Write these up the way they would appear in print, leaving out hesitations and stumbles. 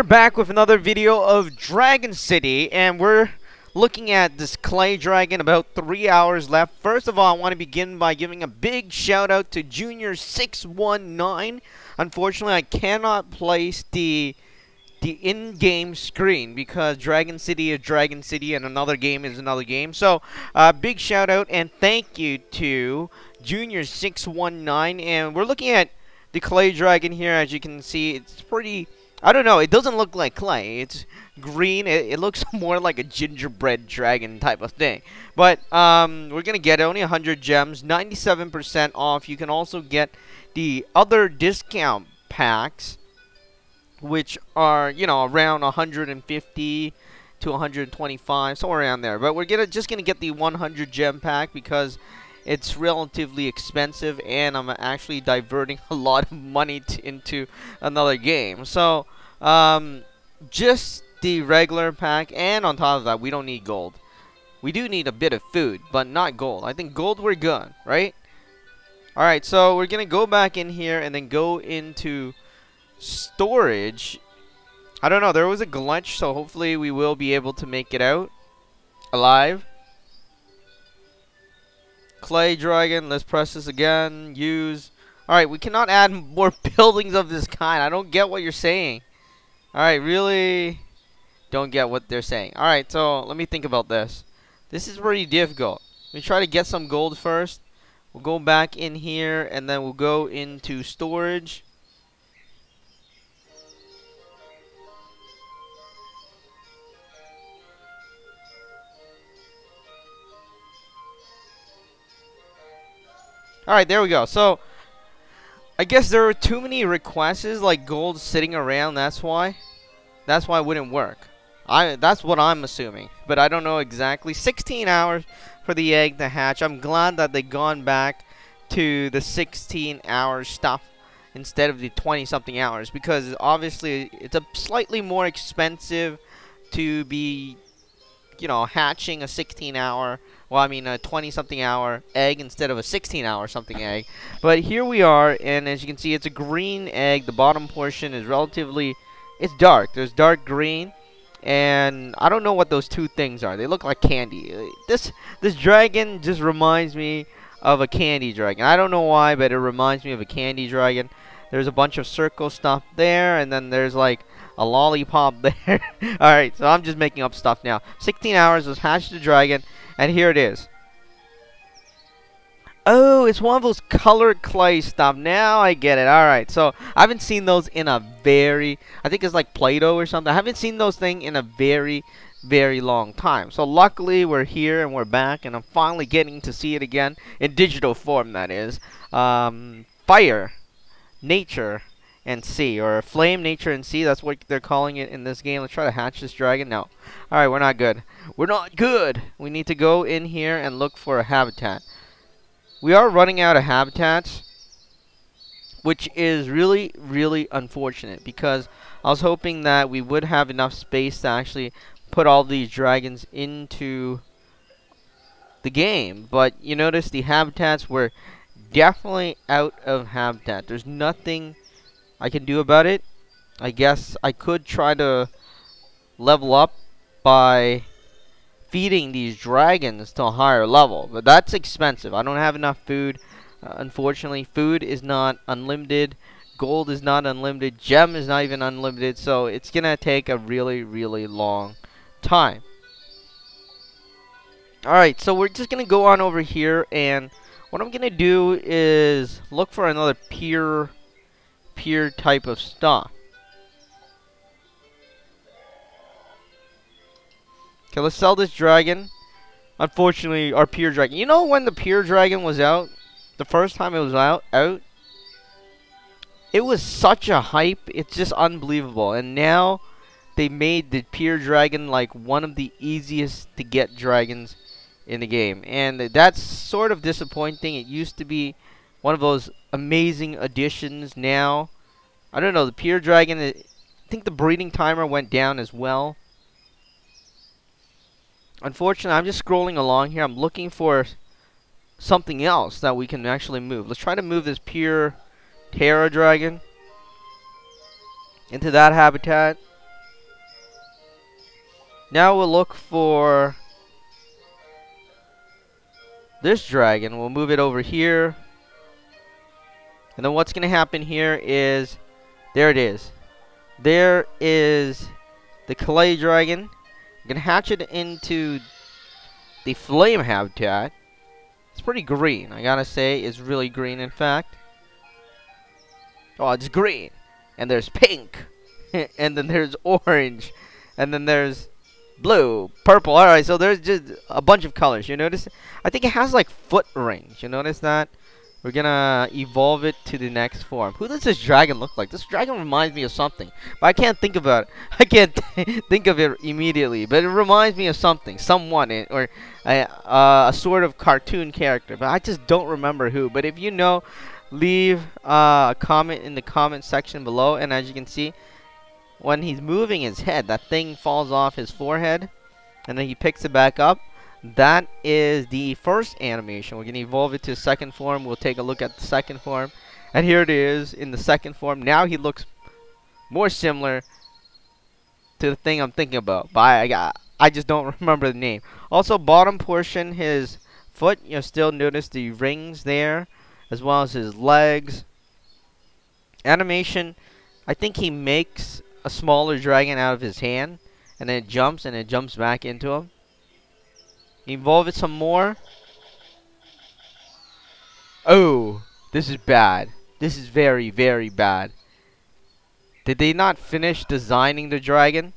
back with another video of Dragon City, and we're looking at this clay dragon. About 3 hours left. First of all, I want to begin by giving a big shout out to Junior619. Unfortunately, I cannot place the in-game screen because Dragon City is Dragon City and another game is another game. So, big shout out and thank you to Junior619. And we're looking at the clay dragon here. As you can see, it's pretty... I don't know, it doesn't look like clay. It's green. It looks more like a gingerbread dragon type of thing. But we're going to get only 100 gems, 97% off. You can also get the other discount packs, which are, you know, around 150 to 125, somewhere around there. But we're just going to get the 100 gem pack because it's relatively expensive, and I'm actually diverting a lot of money into another game. So, just the regular pack, and on top of that, we don't need gold. We do need a bit of food, but not gold. I think gold we're good, right? Alright, so we're going to go back in here and then go into storage. I don't know, there was a glitch, so hopefully we will be able to make it out alive. Clay dragon, let's press this again. Use. Alright, we cannot add more buildings of this kind. I don't get what you're saying. Alright, really don't get what they're saying. Alright, so let me think about this. This is pretty difficult. Let me try to get some gold first. We'll go back in here and then we'll go into storage. Alright, there we go. So, I guess there were too many requests, like gold sitting around, that's why. That's why it wouldn't work. That's what I'm assuming. But I don't know exactly. 16 hours for the egg to hatch. I'm glad that they've gone back to the 16-hour stuff instead of the 20-something hours. Because, obviously, it's a slightly more expensive to be, you know, hatching a 16-hour... Well, I mean a 20-something hour egg instead of a 16-hour something egg. But here we are, and as you can see, it's a green egg. The bottom portion is relatively... It's dark. There's dark green, and I don't know what those two things are. They look like candy. This dragon just reminds me of a candy dragon. I don't know why, but it reminds me of a candy dragon. There's a bunch of circle stuff there, and then there's like a lollipop there. Alright, so I'm just making up stuff now. 16 hours, let's hatch the dragon. And here it is. Oh, it's one of those colored clay stuff. Now I get it. Alright, so I haven't seen those in a very... I think it's like Play-Doh or something. I haven't seen those things in a very, very long time. So luckily we're here and we're back. And I'm finally getting to see it again. In digital form, that is. Fire. Nature. And sea, or flame, nature, and sea. That's what they're calling it in this game. Let's try to hatch this dragon. No. Alright, we're not good. We're not good! We need to go in here and look for a habitat. We are running out of habitats, which is really, really unfortunate, because I was hoping that we would have enough space to actually put all these dragons into the game. But you notice the habitats were definitely out of habitat. There's nothing I can do about it. I guess I could try to level up by feeding these dragons to a higher level, but that's expensive. I don't have enough food. Unfortunately, food is not unlimited. Gold is not unlimited. Gem is not even unlimited, so it's gonna take a really, really long time. Alright, so we're just gonna go on over here, and what I'm gonna do is look for another pier type of stuff. Okay, let's sell this dragon. Unfortunately, our pier dragon. You know when the pier dragon was out? The first time it was out, it was such a hype. It's just unbelievable. And now they made the pier dragon like one of the easiest to get dragons in the game. And that's sort of disappointing. It used to be one of those amazing additions. Now, I don't know, the pier dragon, I think the breeding timer went down as well. Unfortunately, I'm just scrolling along here. I'm looking for something else that we can actually move. Let's try to move this pier Terra dragon into that habitat. Now we'll look for this dragon. We'll move it over here. And then what's going to happen here is, there it is. There is the clay dragon. I'm going to hatch it into the flame habitat. It's pretty green, I gotta say. It's really green, in fact. Oh, it's green. And there's pink. And then there's orange. And then there's blue, purple. Alright, so there's just a bunch of colors. You notice? I think it has like foot rings. You notice that? We're gonna evolve it to the next form. Who does this dragon look like? This dragon reminds me of something, but I can't think about it. I can't think of it immediately, but it reminds me of something, someone, or a sort of cartoon character. But I just don't remember who. But if you know, leave a comment in the comment section below. And as you can see, when he's moving his head, that thing falls off his forehead, and then he picks it back up. That is the first animation. We're going to evolve it to a second form. We'll take a look at the second form. And here it is in the second form. Now he looks more similar to the thing I'm thinking about. But I just don't remember the name. Also, bottom portion, his foot, you'll still notice the rings there, as well as his legs. Animation, I think he makes a smaller dragon out of his hand, and then it jumps back into him. Evolve it some more. Oh, this is bad. This is very, very bad. Did they not finish designing the dragon?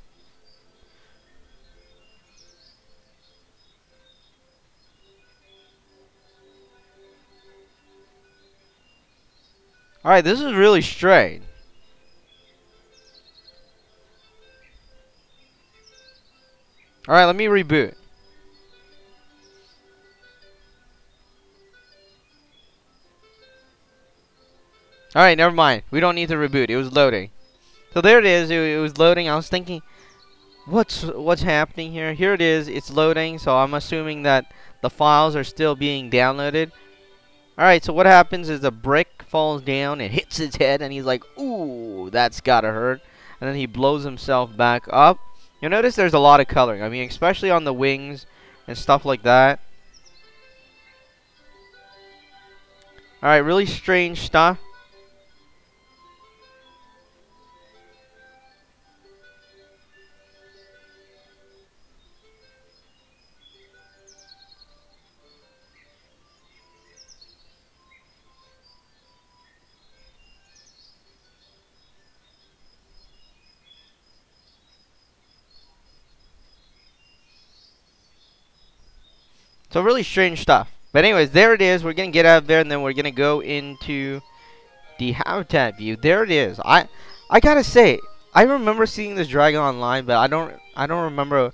Alright, this is really strange. Alright, let me reboot. Alright, never mind. We don't need to reboot. It was loading. So there it is. It was loading. I was thinking, what's happening here? Here it is. It's loading. So I'm assuming that the files are still being downloaded. Alright, so what happens is a brick falls down. It hits his head. And he's like, ooh, that's gotta hurt. And then he blows himself back up. You'll notice there's a lot of coloring. I mean, especially on the wings and stuff like that. Alright, really strange stuff. So really strange stuff. But anyways, there it is. We're going to get out of there, and then we're going to go into the habitat view. There it is. I got to say, I remember seeing this dragon online, but I don't remember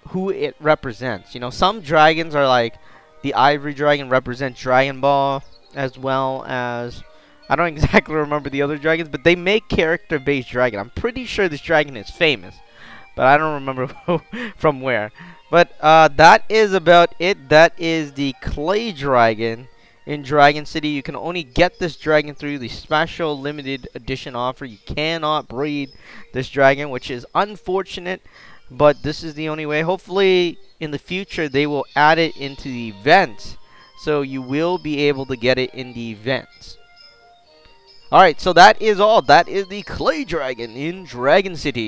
who it represents. You know, some dragons are like the ivory dragon represents Dragon Ball, as well as I don't exactly remember the other dragons, but they make character-based dragon. I'm pretty sure this dragon is famous, but I don't remember from where. But that is about it. That is the clay dragon in Dragon City. You can only get this dragon through the special limited edition offer. You cannot breed this dragon, which is unfortunate, but this is the only way. Hopefully in the future they will add it into the events, so you will be able to get it in the events. Alright, so that is all. That is the clay dragon in Dragon City.